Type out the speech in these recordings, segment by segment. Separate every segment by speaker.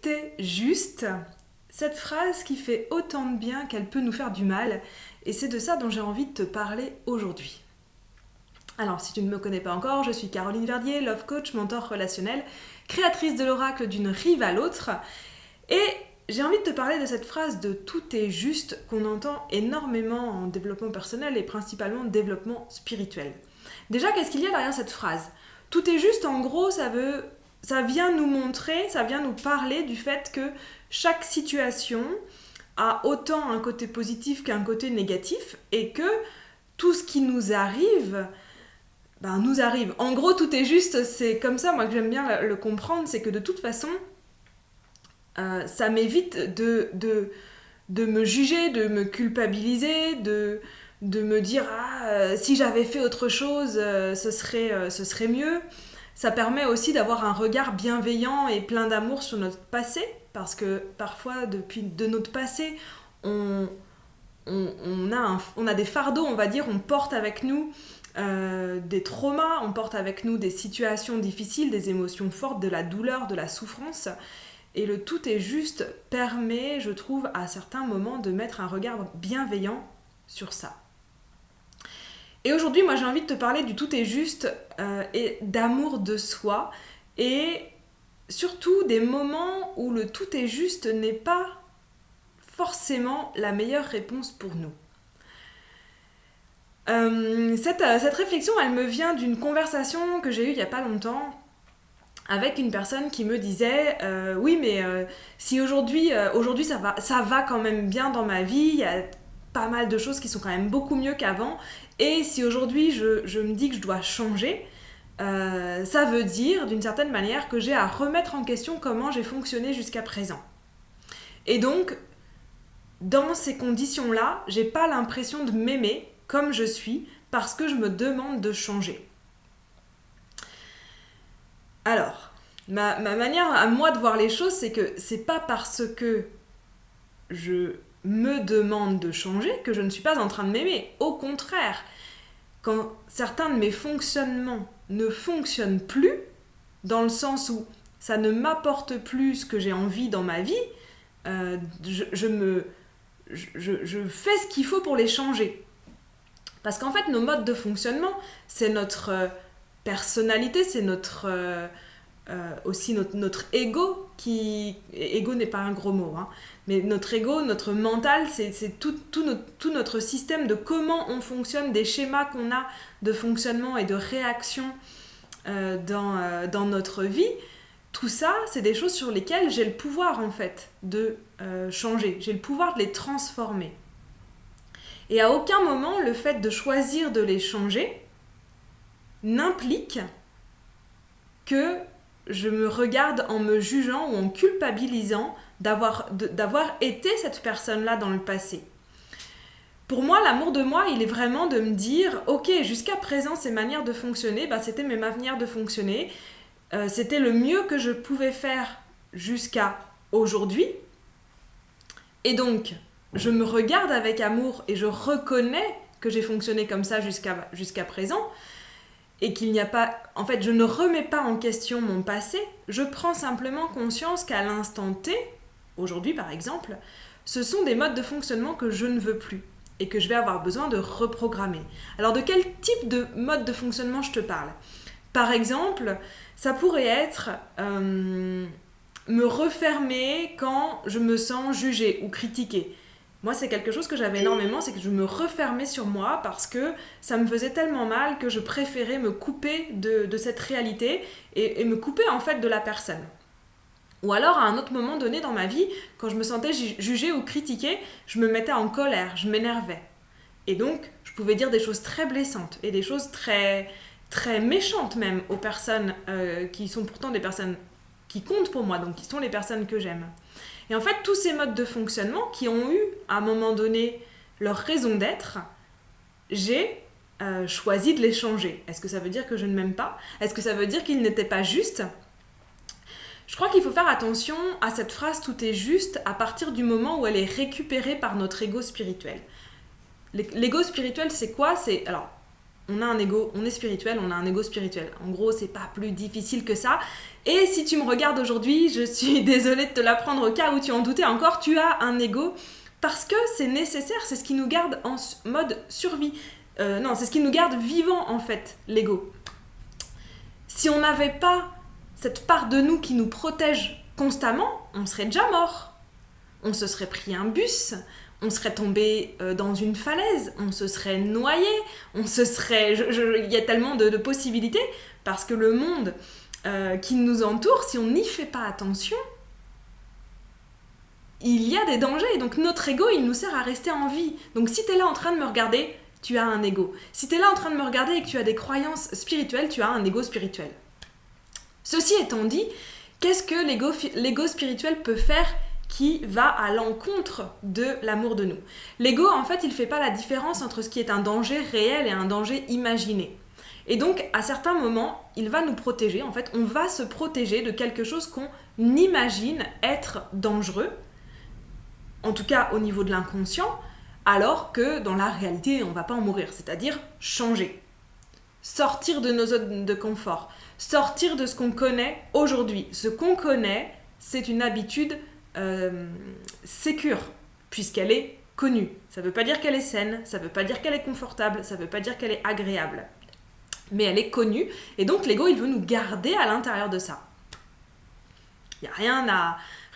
Speaker 1: est juste, cette phrase qui fait autant de bien qu'elle peut nous faire du mal, et c'est de ça dont j'ai envie de te parler aujourd'hui. Alors, si tu ne me connais pas encore, je suis Caroline Verdier, love coach, mentor relationnel, créatrice de l'oracle d'une rive à l'autre, et j'ai envie de te parler de cette phrase de tout est juste qu'on entend énormément en développement personnel et principalement en développement spirituel. Déjà, qu'est-ce qu'il y a derrière cette phrase ? Tout est juste, en gros, ça vient nous montrer, ça vient nous parler du fait que chaque situation a autant un côté positif qu'un côté négatif et que tout ce qui nous arrive, nous arrive. En gros, tout est juste, c'est comme ça, moi que j'aime bien le comprendre, c'est que de toute façon, ça m'évite de me juger, de me culpabiliser, de me dire si j'avais fait autre chose, ce serait mieux. Ça permet aussi d'avoir un regard bienveillant et plein d'amour sur notre passé, parce que parfois, de notre passé, on a des fardeaux, on va dire, on porte avec nous des traumas, on porte avec nous des situations difficiles, des émotions fortes, de la douleur, de la souffrance. Et le tout est juste permet, je trouve, à certains moments de mettre un regard bienveillant sur ça. Et aujourd'hui, moi j'ai envie de te parler du tout est juste et d'amour de soi et surtout des moments où le tout est juste n'est pas forcément la meilleure réponse pour nous. Cette réflexion, elle me vient d'une conversation que j'ai eue il n'y a pas longtemps avec une personne qui me disait oui mais si aujourd'hui ça va quand même bien dans ma vie, il y a pas mal de choses qui sont quand même beaucoup mieux qu'avant, et si aujourd'hui je me dis que je dois changer, ça veut dire d'une certaine manière que j'ai à remettre en question comment j'ai fonctionné jusqu'à présent. Et donc dans ces conditions-là, j'ai pas l'impression de m'aimer comme je suis parce que je me demande de changer. Alors, ma manière à moi de voir les choses, c'est que c'est pas parce que je me demande de changer que je ne suis pas en train de m'aimer. Au contraire, quand certains de mes fonctionnements ne fonctionnent plus, dans le sens où ça ne m'apporte plus ce que j'ai envie dans ma vie, je fais ce qu'il faut pour les changer. Parce qu'en fait, nos modes de fonctionnement, c'est notre personnalité, c'est aussi notre ego, ego n'est pas un gros mot, hein, mais notre ego, notre mental, c'est tout notre système de comment on fonctionne, des schémas qu'on a de fonctionnement et de réaction dans notre vie. Tout ça, c'est des choses sur lesquelles j'ai le pouvoir en fait de changer, j'ai le pouvoir de les transformer. Et à aucun moment, le fait de choisir de les changer n'implique que je me regarde en me jugeant ou en culpabilisant d'avoir été cette personne-là dans le passé. Pour moi, l'amour de moi, il est vraiment de me dire « Ok, jusqu'à présent, ces manières de fonctionner, c'était mes manières de fonctionner. C'était le mieux que je pouvais faire jusqu'à aujourd'hui. Et donc, je me regarde avec amour et je reconnais que j'ai fonctionné comme ça jusqu'à présent. » Et qu'il n'y a pas... En fait, je ne remets pas en question mon passé, je prends simplement conscience qu'à l'instant T, aujourd'hui par exemple, ce sont des modes de fonctionnement que je ne veux plus et que je vais avoir besoin de reprogrammer. Alors de quel type de mode de fonctionnement je te parle ? Par exemple, ça pourrait être me refermer quand je me sens jugée ou critiquée. Moi, c'est quelque chose que j'avais énormément, c'est que je me refermais sur moi parce que ça me faisait tellement mal que je préférais me couper de cette réalité et me couper en fait de la personne. Ou alors, à un autre moment donné dans ma vie, quand je me sentais jugée ou critiquée, je me mettais en colère, je m'énervais. Et donc, je pouvais dire des choses très blessantes et des choses très, très méchantes même aux personnes qui sont pourtant des personnes qui comptent pour moi, donc qui sont les personnes que j'aime. Et en fait, tous ces modes de fonctionnement qui ont eu, à un moment donné, leur raison d'être, j'ai choisi de les changer. Est-ce que ça veut dire que je ne m'aime pas ? Est-ce que ça veut dire qu'ils n'étaient pas justes ? Je crois qu'il faut faire attention à cette phrase « tout est juste » à partir du moment où elle est récupérée par notre ego spirituel. L'ego spirituel, c'est quoi ? on a un ego, on est spirituel, on a un ego spirituel. En gros, c'est pas plus difficile que ça. Et si tu me regardes aujourd'hui, je suis désolée de te l'apprendre au cas où tu en doutais encore, tu as un ego parce que c'est nécessaire, c'est ce qui nous garde en mode survie. Non, c'est ce qui nous garde vivants en fait, l'ego. Si on n'avait pas cette part de nous qui nous protège constamment, on serait déjà mort. On se serait pris un bus, on serait tombé dans une falaise, on se serait noyé, on se serait... Il y a tellement de possibilités parce que le monde qui nous entoure, si on n'y fait pas attention, il y a des dangers. Et donc notre ego, il nous sert à rester en vie. Donc si tu es là en train de me regarder, tu as un ego. Si tu es là en train de me regarder et que tu as des croyances spirituelles, tu as un ego spirituel. Ceci étant dit, qu'est-ce que l'ego spirituel peut faire qui va à l'encontre de l'amour de nous? L'ego, en fait, il ne fait pas la différence entre ce qui est un danger réel et un danger imaginé. Et donc, à certains moments, il va nous protéger. En fait, on va se protéger de quelque chose qu'on imagine être dangereux, en tout cas au niveau de l'inconscient, alors que dans la réalité, on ne va pas en mourir. C'est-à-dire changer, sortir de nos zones de confort, sortir de ce qu'on connaît aujourd'hui. Ce qu'on connaît, c'est une habitude sécure, puisqu'elle est connue. Ça ne veut pas dire qu'elle est saine, ça ne veut pas dire qu'elle est confortable, ça ne veut pas dire qu'elle est agréable. Mais elle est connue, et donc l'ego, il veut nous garder à l'intérieur de ça. Il n'y a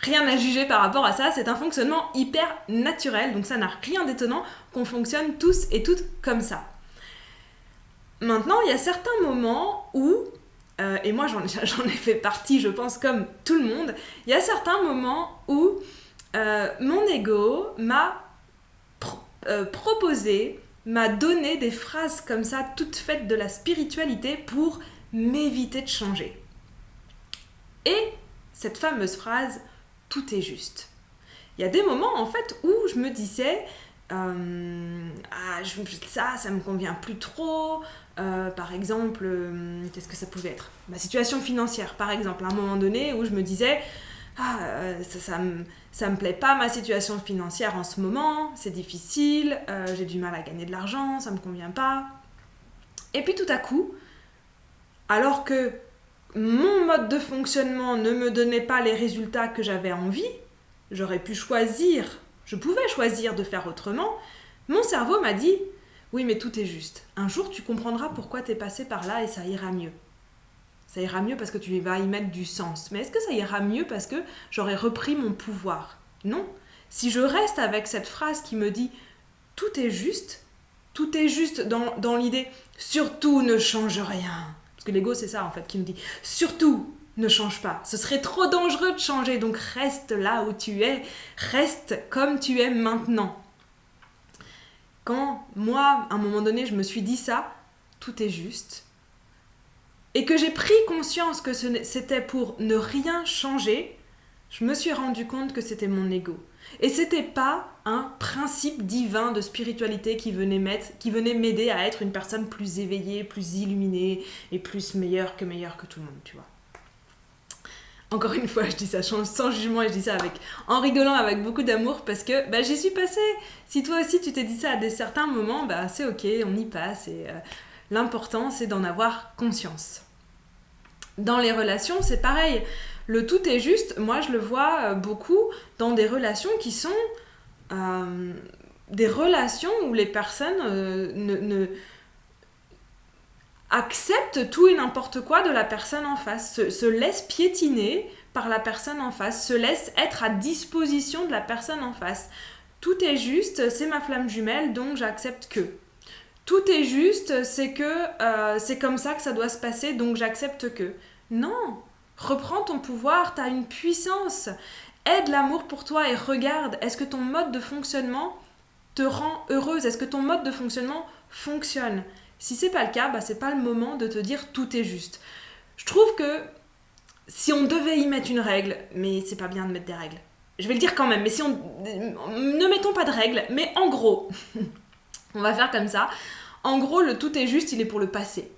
Speaker 1: rien à juger par rapport à ça, c'est un fonctionnement hyper naturel, donc ça n'a rien d'étonnant qu'on fonctionne tous et toutes comme ça. Maintenant, il y a certains moments où, et moi j'en ai fait partie, je pense, comme tout le monde, il y a certains moments où mon ego m'a proposé, m'a donné des phrases comme ça, toutes faites de la spiritualité pour m'éviter de changer. Et cette fameuse phrase, tout est juste. Il y a des moments en fait où je me disais, ça me convient plus trop. Par exemple, qu'est-ce que ça pouvait être? Ma situation financière, par exemple, à un moment donné où je me disais, ça me plaît pas ma situation financière en ce moment, c'est difficile, j'ai du mal à gagner de l'argent, ça me convient pas. Et puis tout à coup, alors que mon mode de fonctionnement ne me donnait pas les résultats que j'avais envie, je pouvais choisir de faire autrement, mon cerveau m'a dit « Oui, mais tout est juste. Un jour, tu comprendras pourquoi tu es passé par là et ça ira mieux. Ça ira mieux parce que tu vas y mettre du sens. Mais est-ce que ça ira mieux parce que j'aurai repris mon pouvoir? Non. Si je reste avec cette phrase qui me dit « Tout est juste dans l'idée « Surtout ne change rien ». Parce que l'ego, c'est ça en fait qui me dit « Surtout ne change pas. Ce serait trop dangereux de changer, donc reste là où tu es. Reste comme tu es maintenant. » Quand moi, à un moment donné, je me suis dit ça, tout est juste, et que j'ai pris conscience que c'était pour ne rien changer, je me suis rendu compte que c'était mon ego. Et c'était pas un principe divin de spiritualité qui venait m'aider à être une personne plus éveillée, plus illuminée et plus meilleure que tout le monde, tu vois. Encore une fois, je dis ça sans jugement et je dis ça en rigolant avec beaucoup d'amour parce que j'y suis passée. Si toi aussi tu t'es dit ça à certains moments, c'est ok, on y passe et l'important c'est d'en avoir conscience. Dans les relations, c'est pareil. Le tout est juste, moi je le vois beaucoup dans des relations qui sont des relations où les personnes acceptent tout et n'importe quoi de la personne en face, se laissent piétiner par la personne en face, se laissent être à disposition de la personne en face. Tout est juste, c'est ma flamme jumelle, donc j'accepte que. Tout est juste, c'est que c'est comme ça que ça doit se passer, donc j'accepte que. Non, reprends ton pouvoir, tu as une puissance. Aide l'amour pour toi et regarde, est-ce que ton mode de fonctionnement te rend heureuse? Est-ce que ton mode de fonctionnement fonctionne? Si c'est pas le cas, c'est pas le moment de te dire tout est juste. Je trouve que si on devait y mettre une règle, mais c'est pas bien de mettre des règles. Je vais le dire quand même, mais ne mettons pas de règles, mais en gros, on va faire comme ça. En gros, le tout est juste, il est pour le passé.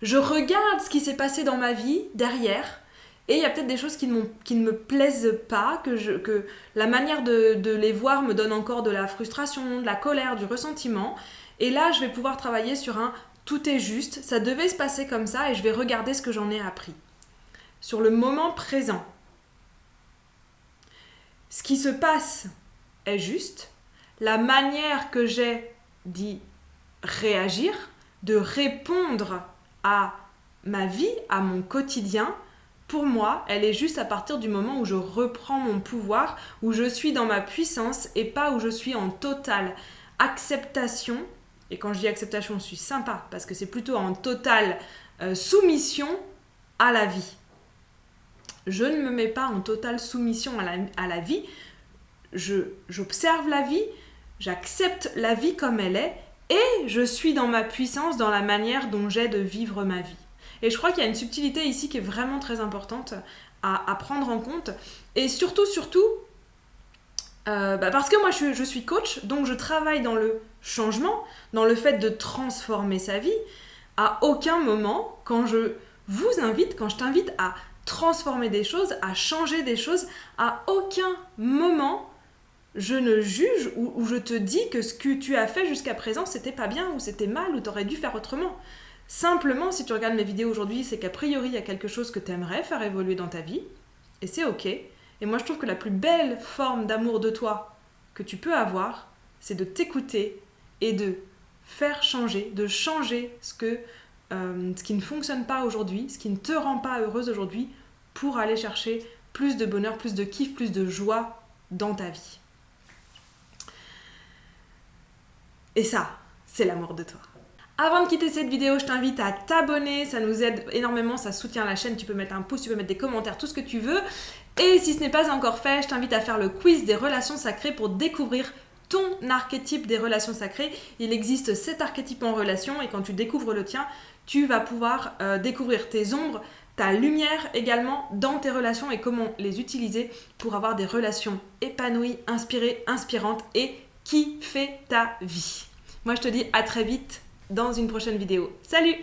Speaker 1: Je regarde ce qui s'est passé dans ma vie derrière, et il y a peut-être des choses qui ne me plaisent pas, que la manière de les voir me donne encore de la frustration, de la colère, du ressentiment. Et là, je vais pouvoir travailler sur un tout est juste, ça devait se passer comme ça et je vais regarder ce que j'en ai appris. Sur le moment présent, ce qui se passe est juste, la manière que j'ai d'y réagir, de répondre à ma vie, à mon quotidien, pour moi, elle est juste à partir du moment où je reprends mon pouvoir, où je suis dans ma puissance et pas où je suis en totale acceptation. Et quand je dis acceptation, je suis sympa parce que c'est plutôt en totale soumission à la vie. Je ne me mets pas en totale soumission à la vie. J'observe la vie, j'accepte la vie comme elle est et je suis dans ma puissance, dans la manière dont j'ai de vivre ma vie. Et je crois qu'il y a une subtilité ici qui est vraiment très importante à prendre en compte. Et surtout, parce que moi je suis coach, donc je travaille dans le changement, dans le fait de transformer sa vie. À aucun moment, quand je t'invite à transformer des choses, à changer des choses, à aucun moment je ne juge ou je te dis que ce que tu as fait jusqu'à présent c'était pas bien ou c'était mal ou t'aurais dû faire autrement. Simplement, si tu regardes mes vidéos aujourd'hui, c'est qu'a priori il y a quelque chose que tu aimerais faire évoluer dans ta vie et c'est ok. Et moi je trouve que la plus belle forme d'amour de toi que tu peux avoir, c'est de t'écouter et de faire changer, de changer ce qui ne fonctionne pas aujourd'hui, ce qui ne te rend pas heureuse aujourd'hui, pour aller chercher plus de bonheur, plus de kiff, plus de joie dans ta vie. Et ça, c'est l'amour de toi. Avant de quitter cette vidéo, je t'invite à t'abonner, ça nous aide énormément, ça soutient la chaîne, tu peux mettre un pouce, tu peux mettre des commentaires, tout ce que tu veux. Et si ce n'est pas encore fait, je t'invite à faire le quiz des relations sacrées pour découvrir ton archétype des relations sacrées. Il existe 7 archétypes en relation et quand tu découvres le tien, tu vas pouvoir découvrir tes ombres, ta lumière également dans tes relations et comment les utiliser pour avoir des relations épanouies, inspirées, inspirantes et qui fait ta vie. Moi je te dis à très vite dans une prochaine vidéo. Salut!